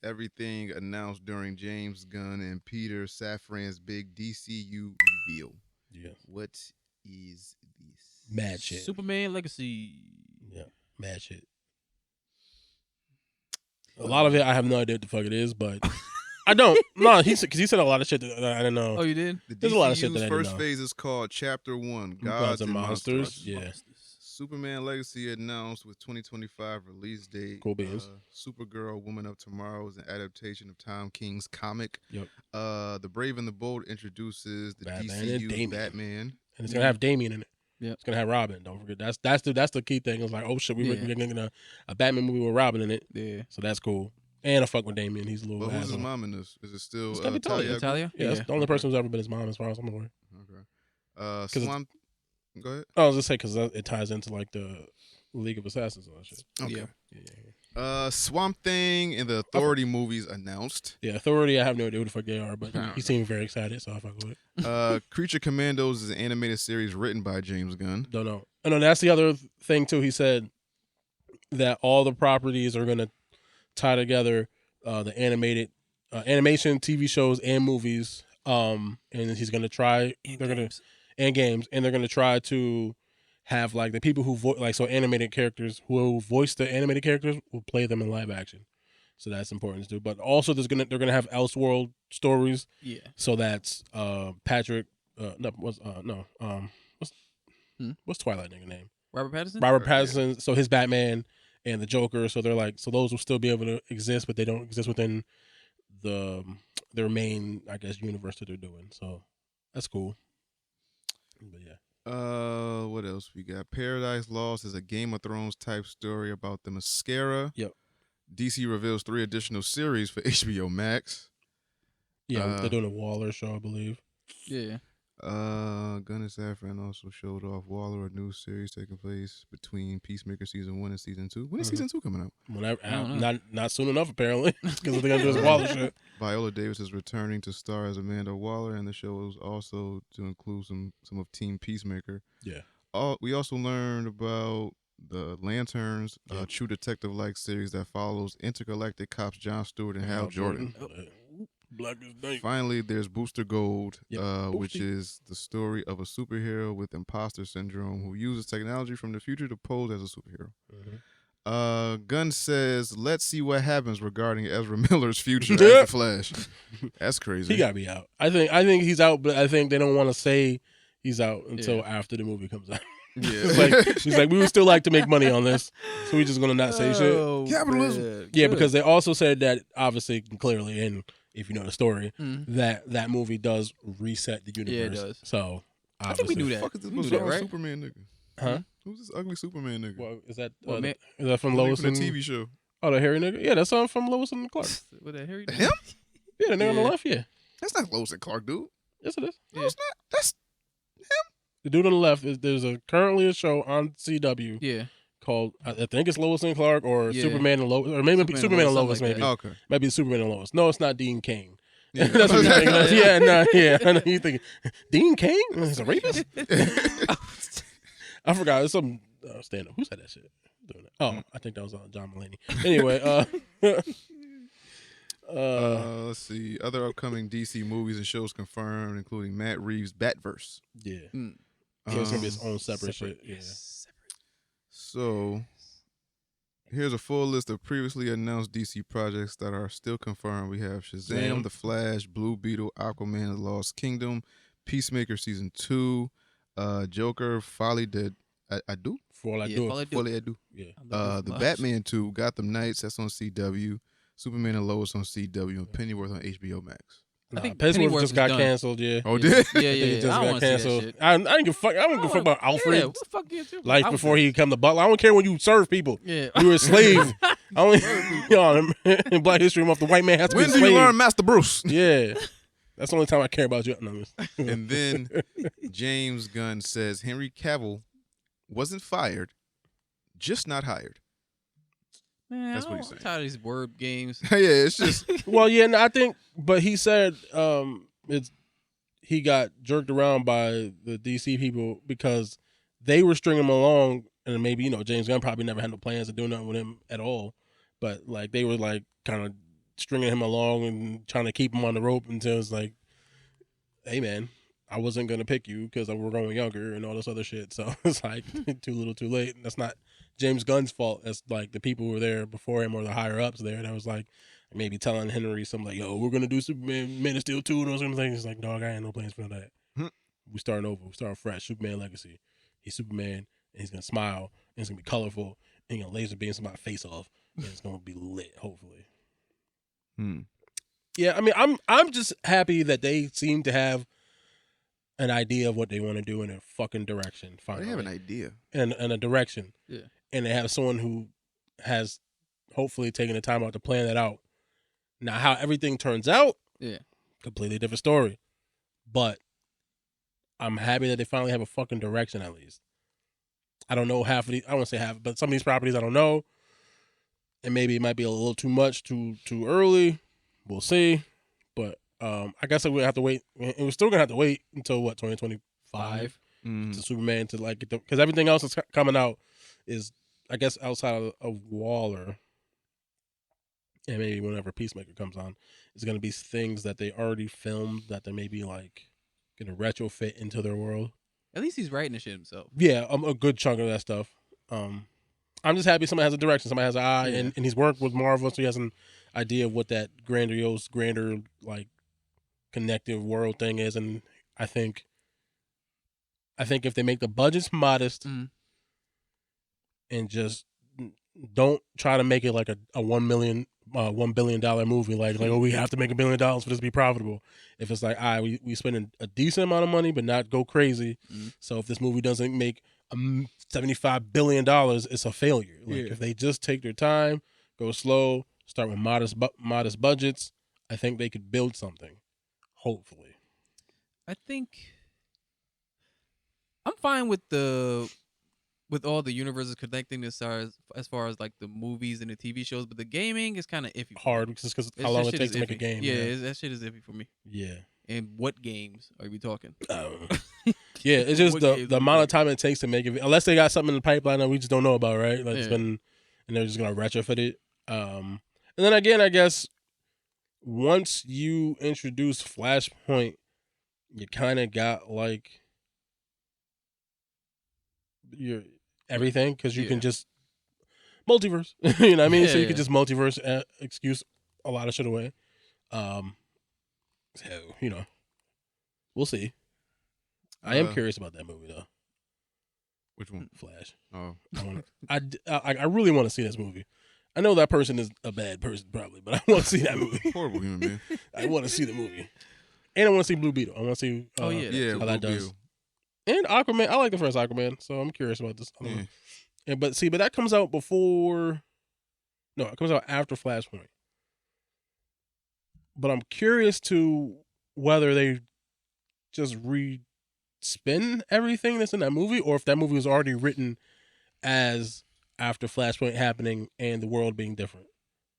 everything announced during James Gunn and Peter Safran's big DCU reveal. Yeah. What is this? Mad shit. Superman Legacy. Yeah. Mad shit. A lot of it, I have no idea what the fuck it is, but I don't. No, because he said a lot of shit that I didn't know. Oh, you did? The There's a lot of shit that I DCU's didn't first know. phase is called Chapter 1, Gods Gods and and Monsters. Monsters. Yeah. Superman Legacy announced with 2025 release date. Cool beans. Supergirl, Woman of Tomorrow is an adaptation of Tom King's comic. Yep. The Brave and the Bold introduces the Batman and DCU's Damian. Batman. And it's gonna have Damian in it. Yeah. It's gonna have Robin. Don't forget. That's the key thing. It's like, oh shit, we're getting a Batman movie with Robin in it. Yeah. So that's cool. And I fuck with Damian. He's a little. But who's asshole. his mom in this? Is it still It's gotta be Talia. Talia? Yeah, that's the only person who's ever been his mom, as far as I'm aware. Okay. Swamp. Go ahead. I was just saying because it ties into like the League of Assassins and all that shit. Okay. Yeah. Swamp Thing and the Authority movies announced. Yeah, Authority. I have no idea who the fuck they are, but he seemed very excited, so I fuck with it. Creature Commandos is an animated series written by James Gunn. Don't know. And then that's the other thing too. He said that all the properties are gonna tie together the animation, TV shows, and movies. And he's gonna try. And games, and they're gonna try to have like the people who animated characters who voice the animated characters will play them in live action. So that's important to do. But also they're gonna have Elseworld stories. Yeah. So that's Patrick. What's Twilight nigga name? Robert Pattinson. Robert Pattinson. Yeah. So his Batman and the Joker. So they're like, so those will still be able to exist, but they don't exist within their main, I guess, universe that they're doing. So that's cool. But yeah. What else we got? Paradise Lost is a Game of Thrones type story about the Mascara. Yep. DC reveals 3 additional series for HBO Max. Yeah, they're doing a Waller show, I believe. Yeah. Gunn and Safran also showed off Waller, a new series taking place between Peacemaker season 1 and season 2. When is season 2 coming out? Whenever, not soon enough apparently, because they're gonna do this Waller shit. Viola Davis is returning to star as Amanda Waller, and the show is also to include some of Team Peacemaker. Yeah. We also learned about the Lanterns, True Detective-like series that follows intergalactic cops Jon Stewart and Hal Jordan. Black as night. Finally, there's Booster Gold, Yep. which is the story of a superhero with imposter syndrome who uses technology from the future to pose as a superhero. Mm-hmm. Gunn says, "Let's see what happens regarding Ezra Miller's future as the Flash." That's crazy. He gotta be out. I think he's out, but I think they don't want to say he's out until after the movie comes out. Yeah. He's like, we would still like to make money on this, so we're just gonna not say shit. Capitalism. Yeah, because they also said that obviously, clearly, and if you know the story, that movie does reset the universe. Yeah, it does. So I think we knew that. Fuck is this We knew that, right? Superman nigga? Huh? Who's this ugly Superman nigga? Well, is that man? is that from Nigga Lois from and the TV show? Oh, the hairy nigga. Yeah, that's something from Lois and Clark. With that Harry. Him? Yeah, the nigga on the left. Yeah, That's not Lois and Clark, dude. yes it is. No, it's not. That's The dude on the left is there's currently a show on CW Yeah. called I think it's Lois and Clark or Yeah. Superman and Lois or maybe Superman and Lois something like maybe. that. okay. Maybe Superman and Lois. No, it's not Dean Cain. Yeah. That's what you're thinking. I know you thinking Dean Cain is a rapist. I forgot. It's some stand up. Who said that shit? Doing that. Oh, I think that was John Mulaney. Anyway, Let's see. Other upcoming DC movies and shows confirmed, including Matt Reeves' Batverse. yeah. So it's gonna be its own separate shit. Yeah. So here's a full list of previously announced DC projects that are still confirmed. We have Shazam, The Flash, Blue Beetle, Aquaman, The Lost Kingdom, Peacemaker Season 2, Joker, Folly Dead. I do? For all I Yeah, do. all I do. Folly I do. Yeah. The Batman 2, Gotham Knights, that's on CW. Superman and Lois on CW, and Pennyworth on HBO Max. I think Pennyworth Pennyworth just is got done. canceled. Yeah. Oh, Yeah. did? Yeah, It yeah. just I don't got want to see that canceled. shit. I didn't give a fuck. I don't give a fuck about Alfred. Yeah, what the fuck you do? Like before he became the butler. I don't care when you serve people. Yeah. You were a slave. I only in Black History Month, the white man has to When be a do slave. you learn Master Bruce? Yeah. That's the only time I care about you. No, And then James Gunn says Henry Cavill wasn't fired, just not hired. Man, That's what he's saying. I'm tired of these word games. Yeah, it's just well, yeah, no, I think, but he said he got jerked around by the DC people because they were stringing him along, and maybe James Gunn probably never had no plans of doing nothing with him at all, but like they were like kind of stringing him along and trying to keep him on the rope until it's like, hey man, I wasn't gonna pick you because we're growing younger and all this other shit. So it's like too little, too late. And that's not James Gunn's fault. That's like the people who were there before him or the higher ups there. That was like maybe telling Henry something like, "Yo, we're gonna do Superman, Man of Steel 2 and those kind of things." It's like, dog, I ain't no plans for that. We starting over. We starting fresh. Superman legacy. He's Superman, and he's gonna smile, and it's gonna be colorful, and he's gonna laser beam somebody's face off, and it's gonna be lit. Hopefully. Yeah, I mean, I'm just happy that they seem to have an idea of what they want to do in a fucking direction. Finally, They have an idea and a direction. Yeah, and they have someone who has hopefully taken the time out to plan that out. Now, how everything turns out, completely different story. But I'm happy that they finally have a fucking direction at least. I don't know half of these. I won't say half, but some of these properties I don't know, and maybe it might be a little too much, too early. We'll see. But I guess we'll have to wait. And we're still gonna have to wait until what 2025 to Superman to like get because everything else that's coming out is I guess outside of Waller. And maybe whenever Peacemaker comes on, it's going to be things that they already filmed that they maybe like going to retrofit into their world. at least he's writing the shit himself. Yeah, a good chunk of that stuff. I'm just happy somebody has a direction, somebody has an eye, and he's worked with Marvel, so he has an idea of what that grander, like connective world thing is. And I think if they make the budgets modest and just don't try to make it like a $1 billion movie, like oh we have to make $1 billion for this to be profitable. If it's like we spend a decent amount of money but not go crazy, so if this movie doesn't make $75 billion, it's a failure. Like if they just take their time, go slow, start with modest budgets, I think they could build something. Hopefully, I think I'm fine with all the universes connecting as far as like the movies and the TV shows, but the gaming is kind of iffy. Hard because how long it takes to make a game. Yeah, that shit is iffy for me. Yeah. And what games are we talking? Yeah, it's just the amount of time it takes to make it. Unless they got something in the pipeline that we just don't know about, right? Like it's been, and they're just gonna retrofit it. And then again, I guess once you introduce Flashpoint, you kind of got like your everything because you can just multiverse. You know what I mean? So you can just multiverse excuse a lot of shit away. So you know, we'll see. I am curious about that movie though. Which one? Flash. Oh, I really want to see this movie. I know that person is a bad person probably, but I want to see that movie. Horrible human being. I want to see the movie, and I want to see Blue Beetle. I want to see how that does. Beetle. And Aquaman. I like the first Aquaman, so I'm curious about this. But that comes out before. No, it comes out after Flashpoint. But I'm curious to whether they just spin everything that's in that movie, or if that movie was already written as after Flashpoint happening and the world being different.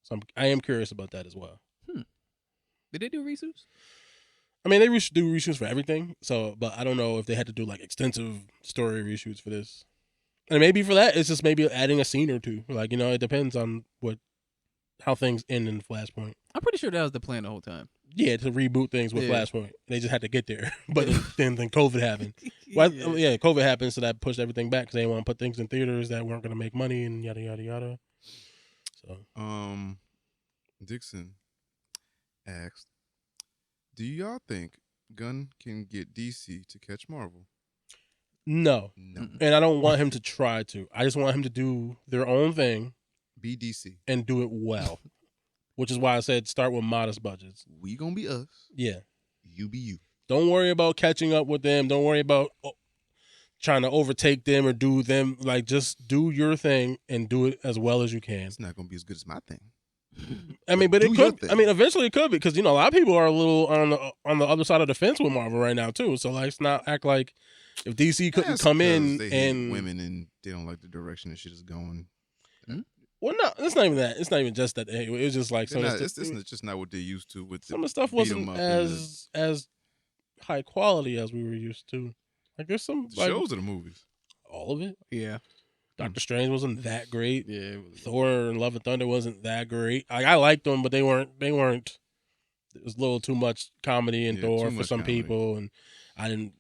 So I am curious about that as well. Did they do reshoots? I mean, they do reshoots for everything. So, but I don't know if they had to do like extensive story reshoots for this. And maybe for that, it's just maybe adding a scene or two. Like, you know, it depends on how things end in Flashpoint. I'm pretty sure that was the plan the whole time. Yeah, to reboot things with Flashpoint. They just had to get there. But then COVID happened. Well, COVID happened, so that pushed everything back because they didn't want to put things in theaters that weren't going to make money and yada, yada, yada. So, Dixon asked, do y'all think Gunn can get DC to catch Marvel? No. And I don't want him to try to. I just want him to do their own thing. Be DC. And do it well. Which is why I said start with modest budgets. We gonna be us. Yeah. You be you. Don't worry about catching up with them. Don't worry about trying to overtake them or do them. Like, just do your thing and do it as well as you can. It's not gonna be as good as my thing. I mean, but it could. I mean, eventually it could be because, you know, a lot of people are a little on the other side of the fence with Marvel right now too. So let's not act like if DC couldn't come in they and hate women and they don't like the direction that shit is going. Well, no, it's not even that. It's not even just that. It was just like it's just not what they're used to. With some of the stuff wasn't as high quality as we were used to. Like there's some shows or the movies. All of it. Yeah. Doctor Strange wasn't that great. Yeah. Thor and Love and Thunder wasn't that great. I liked them, but they weren't. It was a little too much comedy in Yeah, Thor too for much some comedy. people, and I didn't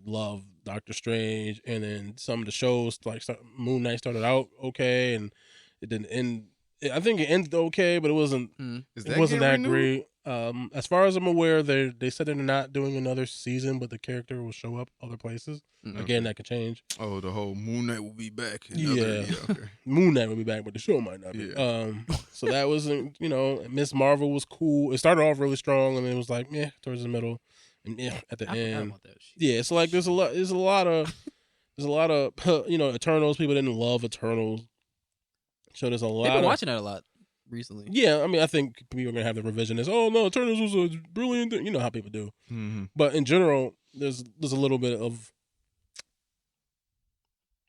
love Doctor Strange. And then some of the shows, like Moon Knight, started out okay, and it didn't end. I think it ended okay, but it wasn't. Is It wasn't that getting renewed? great. As far as I'm aware, they said they're not doing another season, but the character will show up other places. Okay. Again, that could change. Oh, the whole Moon Knight will be back. Yeah. Okay. Moon Knight will be back, but the show might not be. Yeah. So that wasn't, Miss Marvel was cool. It started off really strong, and then it was like, towards the middle, and at the I forgot end. about that shit. Yeah, so like there's a lot of Eternals. People didn't love Eternals, so there's a lot. They've been watching that a lot recently. Yeah, I mean, I think people are gonna have the revisionist. Oh no, Eternals was a brilliant thing. You know how people do. Mm-hmm. But in general, there's a little bit of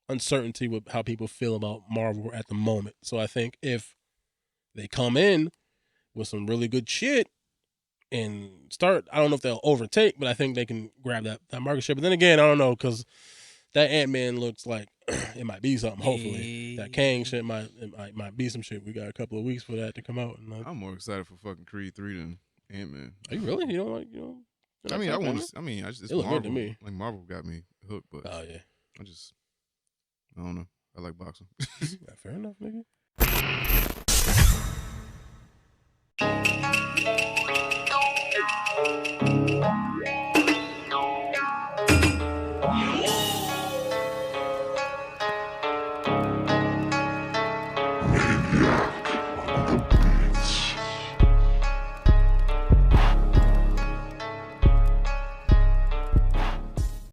uncertainty with how people feel about Marvel at the moment. So I think if they come in with some really good shit and start, I don't know if they'll overtake, but I think they can grab that market share. But then again, I don't know, because that Ant-Man looks like it might be something. Hopefully, that Kang shit might be some shit. We got a couple of weeks for that to come out. And I'm more excited for fucking Creed 3 than Ant-Man. Are you really? You don't like I mean, I want to. I mean, it's It looked Marvel. good to me. Like Marvel got me hooked, but Oh yeah, I don't know. I like boxing. yeah, fair enough, nigga.